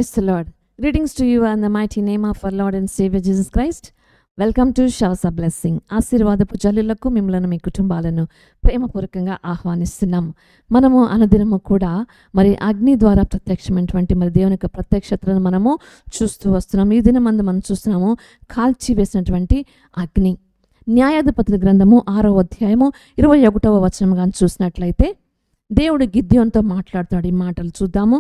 Praise the Lord. Greetings to you in the mighty name of our Lord and Savior Jesus Christ. Welcome to showers of blessing. ఆశీర్వాదపు జల్లులకు మిమ్మల్ని మీ కుటుంబాలను ప్రేమపూర్వకంగా ఆహ్వానిస్తున్నాము. మనము అనుదినము కూడా మరి అగ్ని ద్వారా ప్రత్యక్షమైనటువంటి మరి దేవుని యొక్క ప్రత్యక్షతను మనము చూస్తూ వస్తున్నాము. ఈ దినమందు మనం చూస్తున్నాము కాల్చి వేసినటువంటి అగ్ని. న్యాయాధిపతుల గ్రంథము 6వ అధ్యాయము 21వ వచనం కానీ చూసినట్లయితే దేవుడు గిద్యోనుతో మాట్లాడుతాడు. ఈ మాటలు చూద్దాము.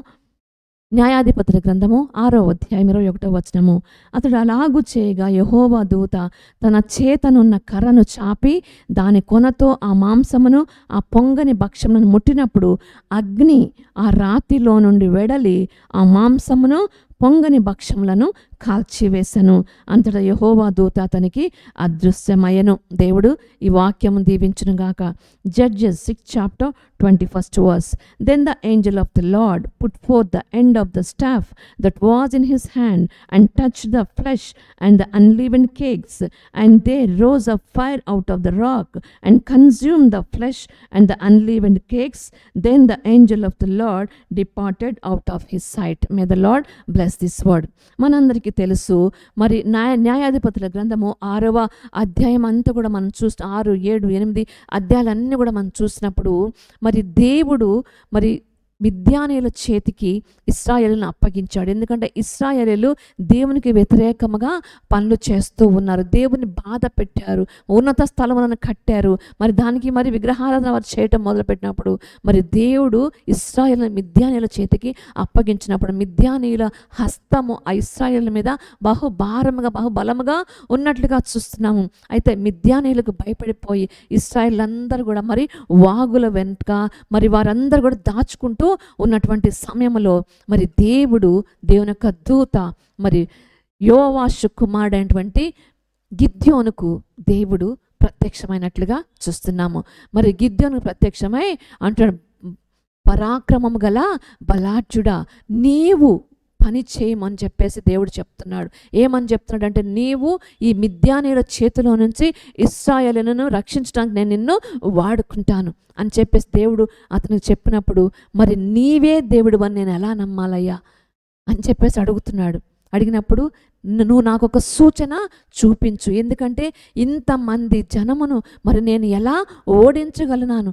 న్యాయాధిపతుల గ్రంథము 6వ అధ్యాయం 21వ వచనము. అతడు అలాగు చేయగా యెహోవా దూత తన చేతనున్న కర్రను చాపి దాని కొనతో ఆ మాంసమును ఆ పొంగని భక్ష్యమును ముట్టినప్పుడు అగ్ని ఆ రాతిలో నుండి వెడలి ఆ మాంసమును పొంగని భక్ష్యములను కాల్చివేశను. అంతటా యెహోవా దూత అతనికి అదృశ్యమయ్యను. దేవుడు ఈ వాక్యము దీవించును గాక. Judges 6 chapter 21st verse. Then the angel of the Lord put forth the end of the staff that was in his hand and touched the flesh and the unleavened cakes, and there rose a fire out of the rock and consumed the flesh and the unleavened cakes. Then the angel of the Lord departed out of his sight. May the Lord bless this word. మనందరికీ తెలుసు మరి న్యాయాధిపతుల గ్రంథము 6వ అధ్యాయం అంతా కూడా మనం 6, 7, 8 అధ్యాయాలన్నీ కూడా మనం చూసినప్పుడు మరి దేవుడు మరి మిద్యానీయుల చేతికి ఇశ్రాయేలును అప్పగించాడు. ఎందుకంటే ఇశ్రాయేలు దేవునికి వ్యతిరేకముగా పనులు చేస్తూ ఉన్నారు. దేవుని బాధ పెట్టారు, ఉన్నత స్థలములను కట్టారు. మరి దానికి మరి విగ్రహారాధన వారు చేయటం మొదలుపెట్టినప్పుడు మరి దేవుడు ఇశ్రాయేలును మిద్యానీయుల చేతికి అప్పగించినప్పుడు మిద్యానీయుల హస్తము ఆ ఇశ్రాయేలు మీద బహుభారముగా బహుబలముగా ఉన్నట్లుగా చూస్తున్నాము. అయితే మిద్యానీయులకు భయపడిపోయి ఇశ్రాయేలందరూ కూడా మరి వాగుల వెనుక మరి వారందరూ కూడా దాచుకుంటూ ఉన్నటువంటి సమయంలో మరి దేవుని యొక్క దూత మరి యోవాషు కుమారుడైనటువంటి గిద్యోనుకు దేవుడు ప్రత్యక్షమైనట్లుగా చూస్తున్నాము. మరి గిద్యోనుకు ప్రత్యక్షమై అంటాడు, పరాక్రమము గల బలాఢ్యుడా నీవు పని చేయమని చెప్పేసి దేవుడు చెప్తున్నాడు. ఏమని చెప్తున్నాడు అంటే, నీవు ఈ మిద్యానీయుల చేతిలో నుంచి ఇశ్రాయేలును రక్షించడానికి నేను నిన్ను వాడుకుంటాను అని చెప్పేసి దేవుడు అతనికి చెప్పినప్పుడు మరి నీవే దేవుడు అని నేను ఎలా నమ్మాలయ్యా అని చెప్పేసి అడిగినప్పుడు నువ్వు నాకు ఒక సూచన చూపించు. ఎందుకంటే ఇంతమంది జనమును మరి నేను ఎలా ఓడించగలను,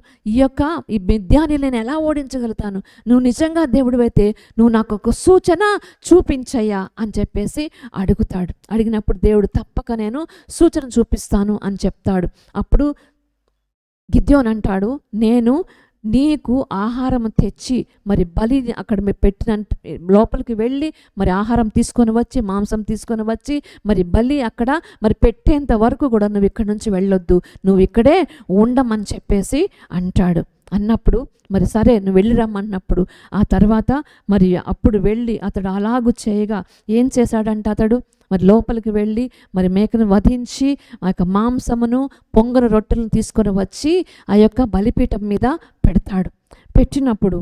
ఈ మిద్యానీయులను నేను ఎలా ఓడించగలుగుతాను, నువ్వు నిజంగా దేవుడు అయితే నువ్వు నాకు ఒక సూచన చూపించయ్యా అని చెప్పేసి అడిగినప్పుడు దేవుడు తప్పక నేను సూచన చూపిస్తాను అని చెప్తాడు. అప్పుడు గిద్యోను అంటాడు, నేను నీకు ఆహారం తెచ్చి మరి బలి అక్కడ పెట్టిన లోపలికి వెళ్ళి మరి ఆహారం తీసుకొని వచ్చి మాంసం తీసుకొని వచ్చి మరి బలి అక్కడ మరి పెట్టేంత వరకు కూడా నువ్వు ఇక్కడి నుంచి వెళ్ళొద్దు, నువ్వు ఇక్కడే ఉండమని చెప్పేసి అన్నప్పుడు మరి సరే నువ్వు వెళ్ళి రమ్మన్నప్పుడు ఆ తర్వాత మరి అప్పుడు వెళ్ళి అతడు అలాగూ చేయగా ఏం చేశాడంటే అతడు మరి లోపలికి వెళ్ళి మరి మేకను వధించి ఆ యొక్క మాంసమును పొంగన రొట్టెలను తీసుకొని వచ్చి ఆ యొక్క బలిపీఠం మీద పెట్టినప్పుడు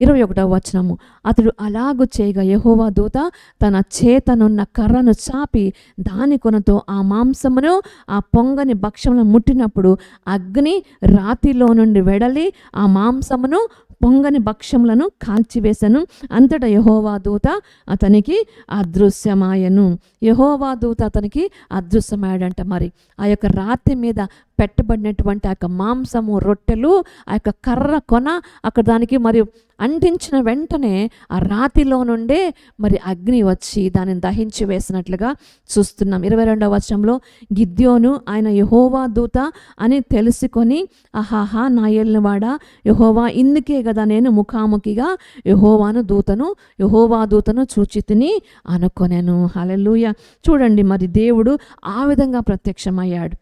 21వ వచనము. అతడు అలాగు చేయగా యెహోవా దూత తన చేతనున్న కర్రను చాపి దాని కొనతో ఆ మాంసమును ఆ పొంగని భక్ష్యమును ముట్టినప్పుడు అగ్ని రాతిలో నుండి వెడలి ఆ మాంసమును పొంగని భక్ష్యములను కాల్చివేశను. అంతటా యెహోవా దూత అతనికి అదృశ్యమాయను. యెహోవా దూత అతనికి అదృశ్యమాయడంట. మరి ఆ యొక్క రాతి మీద పెట్టబడినటువంటి ఆ యొక్క మాంసము రొట్టెలు ఆ యొక్క కర్ర కొన అక్కడ దానికి మరి అంటించిన వెంటనే ఆ రాతిలో నుండే మరి అగ్ని వచ్చి దానిని దహించి వేసినట్లుగా చూస్తున్నాం. 22వ వచనంలో గిద్యోను ఆయన యెహోవా దూత అని తెలుసుకొని ఆహాహా నా ఏలినవాడా యెహోవా, ఇందుకే కదా నేను ముఖాముఖిగా యెహోవా దూతను చూచితిని అనుకొనెను. హల్లెలూయా. చూడండి మరి దేవుడు ఆ విధంగా ప్రత్యక్షమయ్యాడు.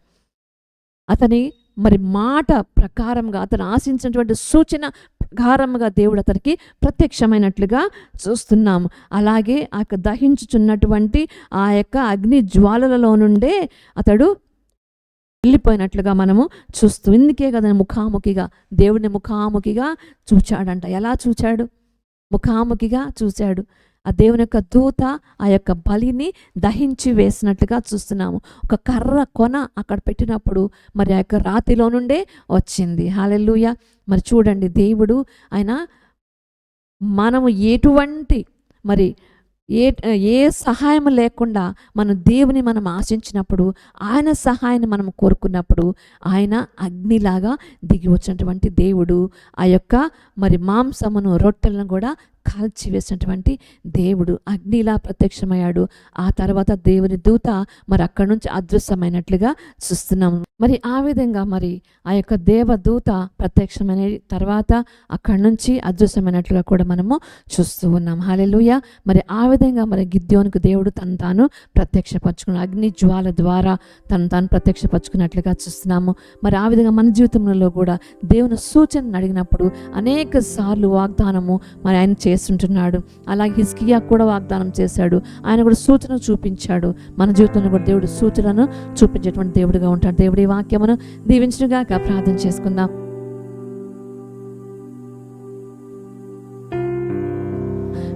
అతని మరి మాట ప్రకారంగా అతను ఆశించినటువంటి సూచన ప్రకారంగా దేవుడు అతనికి ప్రత్యక్షమైనట్లుగా చూస్తున్నాము. అలాగే ఆ యొక్క దహించుచున్నటువంటి ఆ యొక్క అగ్ని జ్వాలలలో నుండే అతడు వెళ్ళిపోయినట్లుగా మనము చూస్తూ, ఇందుకే కదా ముఖాముఖిగా దేవుడిని ముఖాముఖిగా చూచాడంట. ఎలా చూచాడు? ముఖాముఖిగా చూశాడు. ఆ దేవుని యొక్క దూత ఆ యొక్క బలిని దహించి వేసినట్లుగా చూస్తున్నాము. ఒక కర్ర కొన అక్కడ పెట్టినప్పుడు మరి ఆ యొక్క రాతిలో నుండే వచ్చింది. హల్లెలూయా. మరి చూడండి దేవుడు ఆయన మనము ఎటువంటి మరి ఏ ఏ సహాయం లేకుండా మనం ఆశించినప్పుడు, ఆయన సహాయాన్ని మనం కోరుకున్నప్పుడు, ఆయన అగ్నిలాగా దిగి వచ్చినటువంటి దేవుడు. ఆ యొక్క మాంసమును, రొట్టెలను కూడా కాల్చివేసినటువంటి దేవుడు అగ్నిలా ప్రత్యక్షమయ్యాడు. ఆ తర్వాత దేవుని దూత అక్కడి నుంచి అదృశ్యమైనట్లుగా చూస్తున్నాము. ఆ విధంగా ఆ యొక్క దేవదూత ప్రత్యక్షమైన తర్వాత అక్కడి నుంచి అదృశ్యమైనట్లుగా కూడా మనము చూస్తూ ఉన్నాం. హల్లెలూయా. ఆ విధంగా గిద్యోనుకు దేవుడు తను తాను ప్రత్యక్షపరచుకున్నాడు. అగ్ని జ్వాల ద్వారా తను తాను ప్రత్యక్షపరచుకున్నట్లుగా చూస్తున్నాము. ఆ విధంగా మన జీవితంలో కూడా దేవుని సూచనను అడిగినప్పుడు అనేక సార్లు వాగ్దానము ఆయన చేస్తుంటున్నాడు. అలాగే హిజ్కియా కూడా వాగ్దానం చేశాడు. ఆయన కూడా సూచన చూపించాడు. మన జీవితంలో కూడా దేవుడు సూచనను చూపించేటువంటి దేవుడిగా ఉంటాడు. దేవుడి వాక్యమును దీవించుగాక. ప్రార్థన చేసుకుందాం.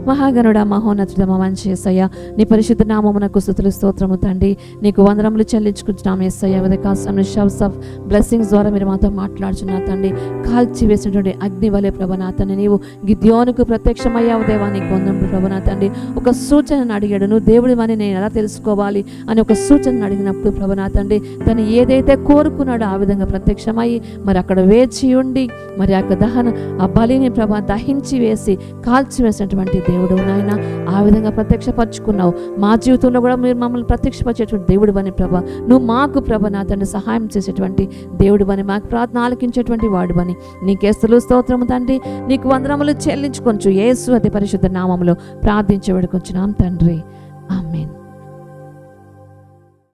మహాగణుడ, మహోన్నతుడ, మా మంచి యేసయ్య, నీ పరిశుద్ధ నామమునకు స్తుతులు స్తోత్రము తండ్రి. నీకు వందనములు చెల్లించుకుంటున్నాం యేసయ్య. ఉదయకాలం షవర్స్ ఆఫ్ బ్లెస్సింగ్స్ ద్వారా మీరు మాతో మాట్లాడుచున్నారు తండ్రి. కాల్చి వేసినటువంటి అగ్ని వలె ప్రభనా తండ్రి, నీవు గిద్యోనుకు ప్రత్యక్షమయ్యావు దేవా. నీకు వందనములు ప్రభనా తండ్రి. ఒక సూచనను అడిగాడు. నువ్వు దేవుడి అని నేను ఎలా తెలుసుకోవాలి అని ఒక సూచనను అడిగినప్పుడు ప్రభనా తండ్రి, తను ఏదైతే కోరుకున్నాడో ఆ విధంగా ప్రత్యక్షమయ్యి అక్కడ వేచి ఉండి ఆ బలిని దహించి వేసి కాల్చి వేసినటువంటి దేవుడు నాయన. ఆ విధంగా ప్రత్యక్షపరచుకున్నావు. మా జీవితంలో కూడా మీరు మమ్మల్ని ప్రత్యక్షపరిచేటువంటి దేవుడు అని ప్రభా. నువ్వు మాకు నా తండ్రి సహాయం చేసేటువంటి దేవుడు అని, మాకు ప్రార్థన ఆలకించేటువంటి వాడు అని నీకే స్తుతులు స్తోత్రము తండ్రి. నీకు వందనములు చెల్లించుకొంచు యేసు అతి పరిశుద్ధ నామములో ప్రార్థించి వేడుకొంచున్నాం తండ్రి.